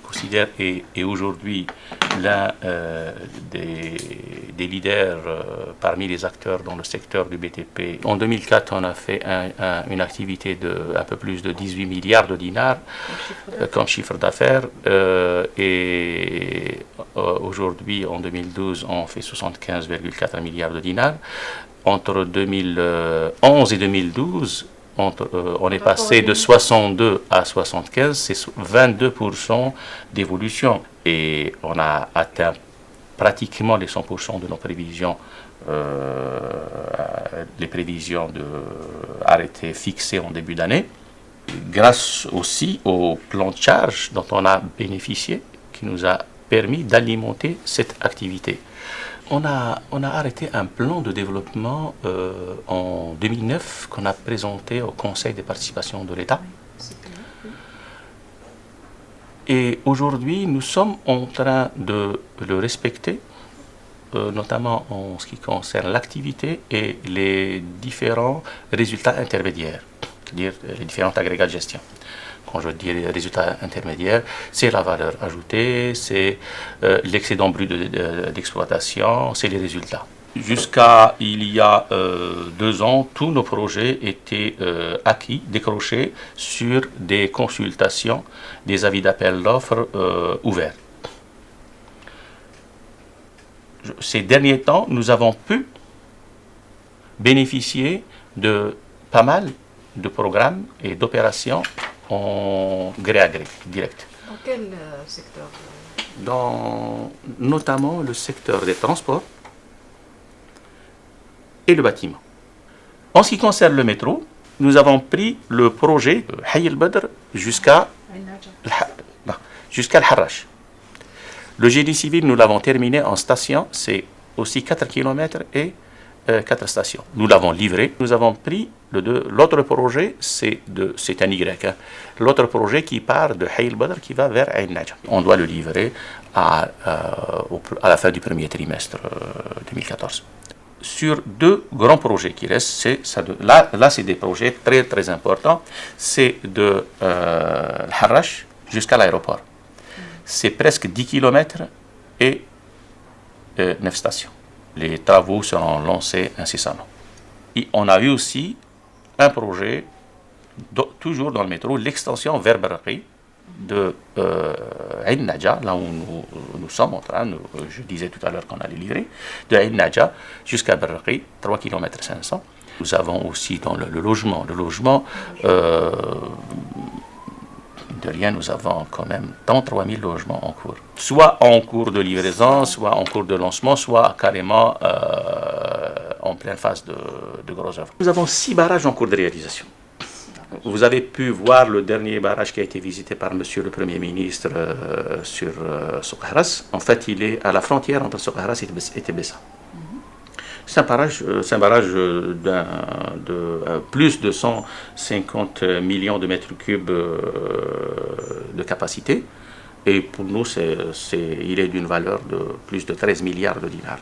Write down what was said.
considère est aujourd'hui l'un des leaders parmi les acteurs dans le secteur du BTP. En 2004, on a fait une activité de un peu plus de 18 milliards de dinars comme chiffre d'affaires. Et aujourd'hui, en 2012, on fait 75,4 milliards de dinars. Entre 2011 et 2012, on est passé de 62 à 75, c'est 22% d'évolution. Et on a atteint pratiquement les 100% de nos prévisions, les prévisions arrêtées fixées en début d'année. Grâce aussi au plan de charge dont on a bénéficié, qui nous a permis d'alimenter cette activité. On a arrêté un plan de développement en 2009 qu'on a présenté au Conseil des participations de l'État. Et aujourd'hui, nous sommes en train de le respecter, notamment en ce qui concerne l'activité et les différents résultats intermédiaires, c'est-à-dire les différents agrégats de gestion. Quand je dis les résultats intermédiaires, c'est la valeur ajoutée, c'est l'excédent brut d'exploitation, c'est les résultats. Jusqu'à il y a 2 ans, tous nos projets étaient acquis, décrochés sur des consultations, des avis d'appel d'offres ouverts. Ces derniers temps, nous avons pu bénéficier de pas mal de programmes et d'opérations en gré à gré, direct. Dans quel secteur? Dans notamment le secteur des transports et le bâtiment. En ce qui concerne le métro, nous avons pris le projet Hayy el-Badr jusqu'à Al-Harrach. Le génie civil, nous l'avons terminé en station, c'est aussi 4 km et 4 stations. Nous l'avons livré. Nous avons pris l'autre projet, c'est un Y. L'autre projet qui part de Hayy el-Badr qui va vers Ain Nadja. On doit le livrer à la fin du premier trimestre 2014. Sur 2 grands projets qui restent, là c'est des projets très très importants. C'est de Harrach jusqu'à l'aéroport. C'est presque 10 km et 9 stations. Les travaux seront lancés incessamment. Et on a eu aussi un projet, toujours dans le métro, l'extension vers Barraqi de Ain Nadja, là où nous sommes en train, je disais tout à l'heure qu'on allait livrer, de Ain Nadja jusqu'à Barraqi, 3 km 500. Nous avons aussi dans le logement, de rien, nous avons quand même 33 000 logements en cours. Soit en cours de livraison, soit en cours de lancement, soit carrément en pleine phase de grosses œuvres. Nous avons 6 barrages en cours de réalisation. Vous avez pu voir le dernier barrage qui a été visité par Monsieur le Premier ministre sur Souq Ahras. En fait, il est à la frontière entre Souq Ahras et Tébessa. C'est un barrage de plus de 150 millions de mètres cubes de capacité. Et pour nous, il est d'une valeur de plus de 13 milliards de dinars.